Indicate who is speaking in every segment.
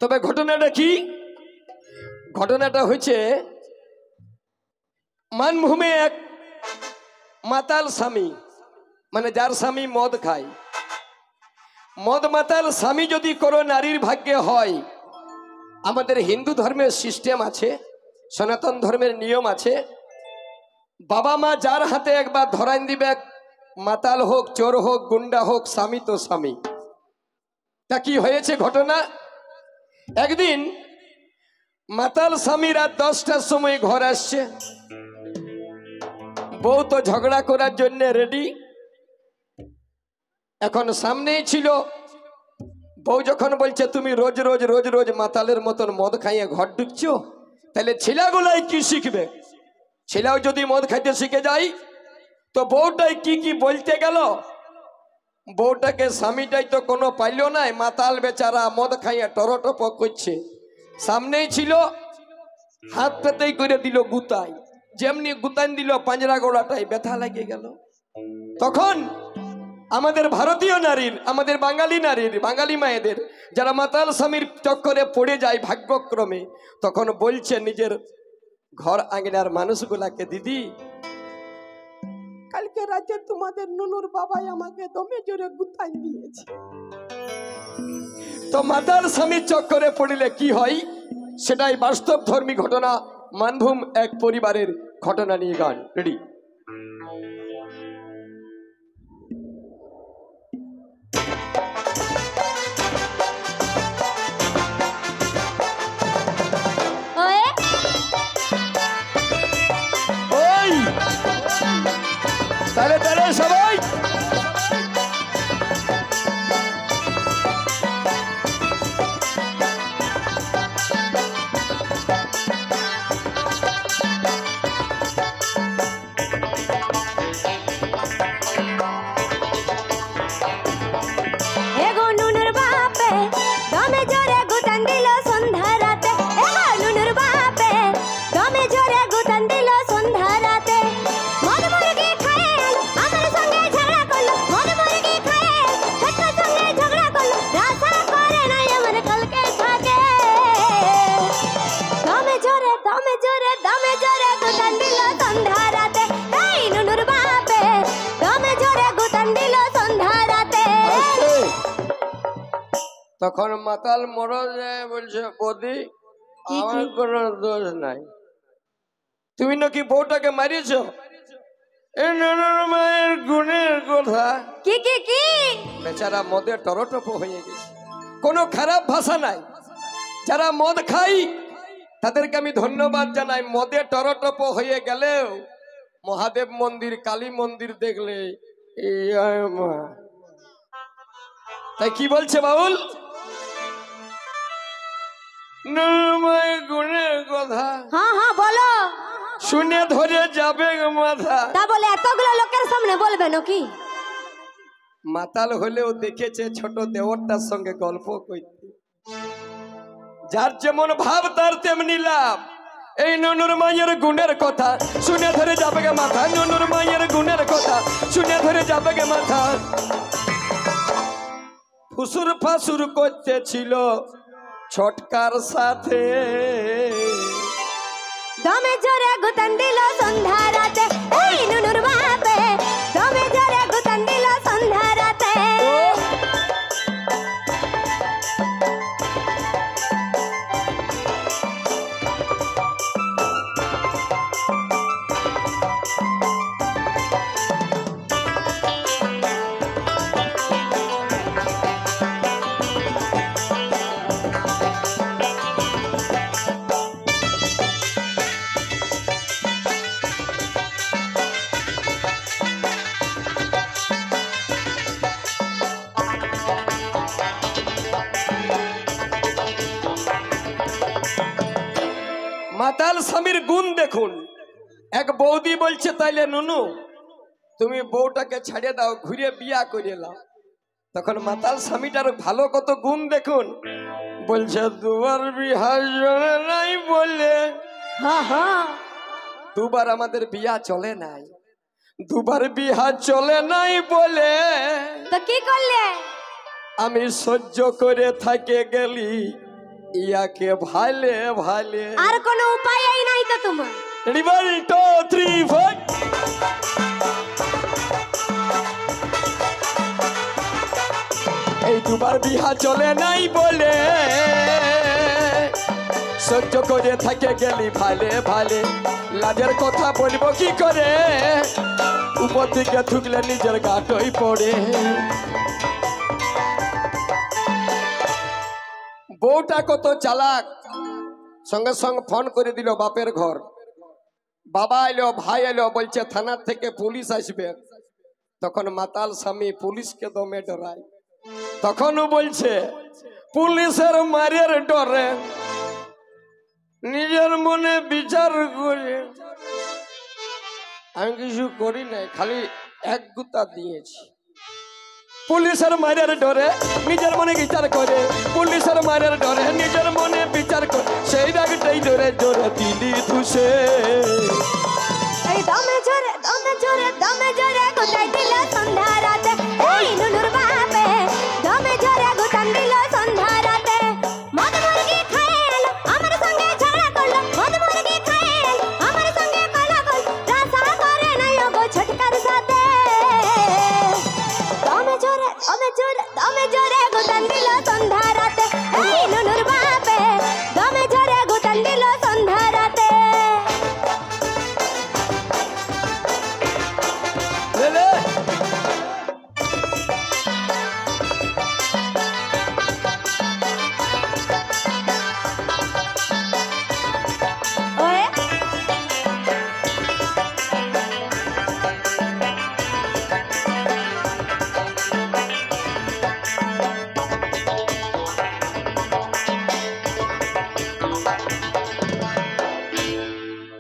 Speaker 1: তবে ঘটনাটা কি? ঘটনাটা হচ্ছে মানভূমে এক মাতাল স্বামী, মানে যার স্বামী মদ খায়, মদ মাতাল স্বামী যদি কোনো নারীর ভাগ্যে হয়, আমাদের হিন্দু ধর্মের সিস্টেম আছে, সনাতন ধর্মের নিয়ম আছে, বাবা মা যার হাতে একবার ধরাই দিবে, মাতাল হোক, চোর হোক, গুন্ডা হোক, স্বামী তো স্বামী। তা কি হয়েছে ঘটনা? একদিন মাতাল স্বামী রাত 10টার সময় ঘর আসছে, বউ তো ঝগড়া করার জন্য রেডি। এখন সামনেই ছিল, বউ যখন বলছে তুমি রোজ রোজ রোজ রোজ মাতালের মতন মদ খাইয়ে ঘর ঢুকছো, তাহলে ছেলেগুলাই কি শিখবে? ছেলেও যদি মদ খাইতে শিখে যায় তো বউটাই কি কি বলতে গেল। বউটাকে স্বামীটাই তো কোনো পাইল নাই, মাতাল বেচারা মদ খাইয়া টরটপ করছে। সামনেই ছিল, হাত পেতেই করে দিল গুতাই, যেমনি গুতান দিল পাঁজরা গোড়াটাই ব্যথা লাগে গেল। তখন আমাদের ভারতীয় নারীর, আমাদের বাঙালি নারীর, বাঙালি মায়েদের যারা মাতাল স্বামীর চক্করে পড়ে যায় ভাগ্যক্রমে, তখন বলছে নিজের ঘর আঙিনার মানুষগুলাকে, দিদি কালকে রাতে তোমাদের নুনুর বাবাই আমাকে দমে জোরে গুতাই দিয়েছে। তো মাতাল স্বামীর চক্করে পড়লে কি হয়, সেটাই বাস্তব ধর্মী ঘটনা। মানভূম এক পরিবারের ঘটনা নিয়ে গান রেডি। তাহলে তাহলে সবাই তখন মাতাল মরো যায়, বলছে বৌদি আমার কোনো দোষ নাই, তুমি নাকি বউটাকে মারিয়েছ, এই নুনুর মায়ের গুণের কথা।
Speaker 2: কি কি কি?
Speaker 1: বেচারা মদে টরটপ হয়ে গেছে, কোনো খারাপ ভাষা নাই। যারা মদ খাই তাদেরকে আমি ধন্যবাদ জানাই। মদে টরটপ হয়ে গেলেও মহাদেব মন্দির, কালী মন্দির দেখলে তাই কি বলছে বাউল, গুণের কথা।
Speaker 2: হ্যাঁ হ্যাঁ বলো।
Speaker 1: শুনে ধরে যাবে মাথা।
Speaker 2: তা বলে এতগুলো লোকের সামনে বলবে নাকি?
Speaker 1: মাতাল হলেও দেখেছে ছোট দেওরটার সঙ্গে গল্প করতে। যার যেমন ভাব তার তেমনি লাভ। এই নুনুর মায়ের গুণের কথা শুনে ধরে যাবে গে মাথা, নুনুর মায়ের গুণের কথা শুনে ধরে যাবে গে মাথা। ফুসুর ফাসুর করতেছিল ছটকার সাথে,
Speaker 2: দমে জোরে গুতান দিল সন্ধ্যা রাতে, এই নুনুর বাপে দমে জোরে গুতান দিল সন্ধ্যা রাতে।
Speaker 1: এক বৌদি বলছে তাইলে নুনু তুমি বউটাকে ছাড়িয়ে দাও, ঘুরে বিয়া করে নাও। তখন মাতাল স্বামীটার ভালো কত গুণ দেখুন, বলছে দুবার বিয়া চলে নাই বলে।
Speaker 2: হ্যাঁ হ্যাঁ,
Speaker 1: দুবার আমাদের বিয়া চলে নাই, দুবার বিয়া চলে নাই বলে
Speaker 2: তো কি করলে?
Speaker 1: আমি সহ্য করে থাকে গেলি ইয়াকে ভালে ভালে।
Speaker 2: আর কোনো উপায়ই নাই তো তোমার?
Speaker 1: রিভার 2 3 4 এই দুবার বিহা চলে নাই বলে সহ্য করে থাকে গেলি ভালে ভালে। লাজের কথা বলবো কি করে, উপর দিকে থুকলে নিজের গাটই পড়ে। বউটা কত চালাক, সঙ্গে সঙ্গে ফোন করে দিল বাপের ঘর। বাবা এলো, ভাই এলো, বলছে থানার থেকে পুলিশ আসবে। তখন মাতাল স্বামী পুলিশকে দমে ডরায়। তখনও বলছে পুলিশের মারের ডরে নিজের মনে বিচার করে আমি কিছু করি নাই, খালি এক গুতা দিয়েছি। পুলিশের মারের ডরে নিজের মনে বিচার করে, পুলিশের মারের ডরে নিজের মনে বিচার করে, সেই রাগটাই জোরে জোরে দিলি ধুসে।
Speaker 2: এই দমে জোরে দমে জোরে দমে জোরে গোটাই দিল সন্ধ্যা রাতে, এই নুনুর বাপে দমে জোরে গোটান দিল সন্ধ্যা রাতে। মদ মুরগি খায় এলো আমার সঙ্গে ঝগড়া করলো, মদ মুরগি খায় এলো আমার সঙ্গে কলাকল, রাসা করে নাই গো ছটকার সাথে। দমে জোরে দমে জোরে দমে জোরে গোটান দিল সন্ধ্যা রাতে, এই নুনুর বাপে দমে জোরে গোটান দিল সন্ধ্যা রাতে। ওয়ে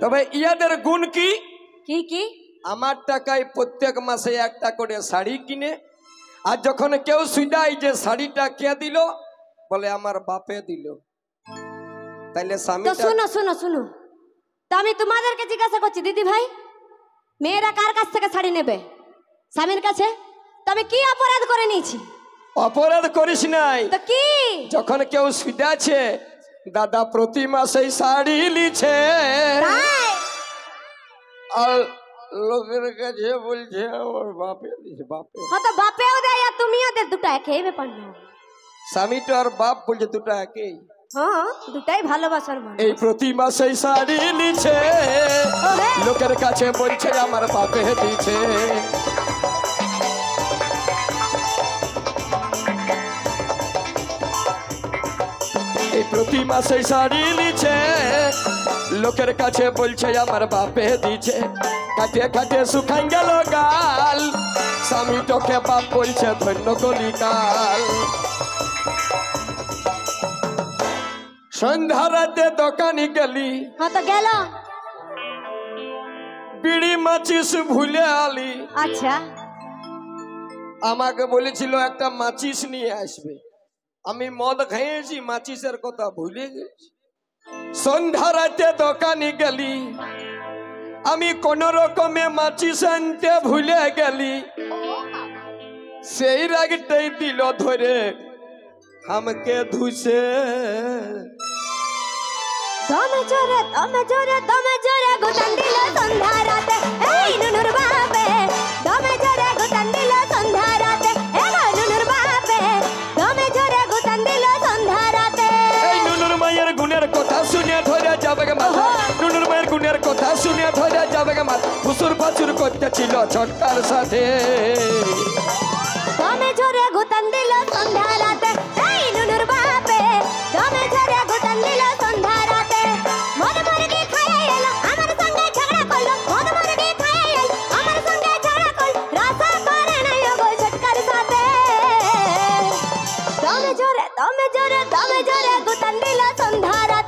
Speaker 1: তবে ইয়াদের গুণ কি?
Speaker 2: কি কি?
Speaker 1: আমার টাকায় প্রত্যেক মাসে একটা করে শাড়ি কিনে, আর যখন কেউ সুদাই যে শাড়িটা কে দিল, বলে আমার বাপে দিল। তাইলে
Speaker 2: তো
Speaker 1: স্বামীটা
Speaker 2: শুনো শুনো শুনো, তো আমি তোমাদেরকে জিজ্ঞাসা করছি দিদি ভাই, মেয়েরা কার কাছ থেকে শাড়ি নেবে? স্বামীর কাছে। তবে কি অপরাধ করে নিয়েছি?
Speaker 1: অপরাধ করিস নাই।
Speaker 2: তো কি?
Speaker 1: যখন কেউ সুদাছে দাদা প্রতি মাসে শাড়ি লিছে,
Speaker 2: তাই?
Speaker 1: আর লোকের কাছে বলছে আমার বাপে দিছে, বাপে।
Speaker 2: হ্যাঁ, তো বাপেও দেয় আর তুমিও দে, দুটো একই ব্যাপার না?
Speaker 1: স্বামীটা আর বাপ বলছে দুটা একই।
Speaker 2: হ্যাঁ, দুটাই ভালোবাসার মানুষ।
Speaker 1: এই প্রতি মাসে শাড়ি লিছে,
Speaker 2: ওহে।
Speaker 1: লোকের কাছে বলছে আমার বাপে দিছে। এই প্রতি মাসে শাড়ি লিছে, লোকের কাছে বলছে আমার বাপে দিছে। কাটে কাটে শুকাই গেল গাল, স্বামী তোকে বাপ বলছে ধন্য কলিকাল। সন্ধ্যা রাতে দোকানে গেলি,
Speaker 2: হ্যাঁ, তো গেল।
Speaker 1: বিড়ি মাচিস ভুলে আলি।
Speaker 2: আচ্ছা,
Speaker 1: আমাকে বলেছিল একটা মাচিস নিয়ে আসবে, আমি মদ খেয়েছি, মাচিসের কথা ভুলে গেছি। সন্ধ্যা রাতে দোকানে গেলি, আমি কোন রকমে মাচিস আনতে ভুলে গেলি। সেই রাগটাই দিল ধরে আমাকে ধুসে।
Speaker 2: দমে জোরে দমে জোরে দমে জোরে গোটান দিল সন্ধ্যা রাতে, এই নুনুর বাপে দমে জোরে গোটান দিল সন্ধ্যা রাতে, এ গো নুনুর বাপে দমে জোরে গোটান দিল সন্ধ্যা রাতে।
Speaker 1: এই নুনুর মায়ের গুণের কথা শুনে ধরে যাবে গে মাথা, নুনুর মায়ের গুণের কথা শুনে ধরে যাবে গে মাথা। ফুসুর ফাসুর করতেছিল ছটকার সাথে।
Speaker 2: দমে জোরে গোটান দিল সন্ধ্যা রাতে, এই নুনুর বাপে দমে জোরে গোটান দিল সন্ধ্যা রাতে। মদ মুরগি খায় এলো আমার সঙ্গে ঝগড়া করলো, মদ মুরগি খায় এলো আমার সঙ্গে ঝগড়া করলো, রাসা করে নাই গো ছটকার সাথে। দমে জোরে দমে জোরে দমে জোরে গোটান দিল সন্ধ্যা রাতে।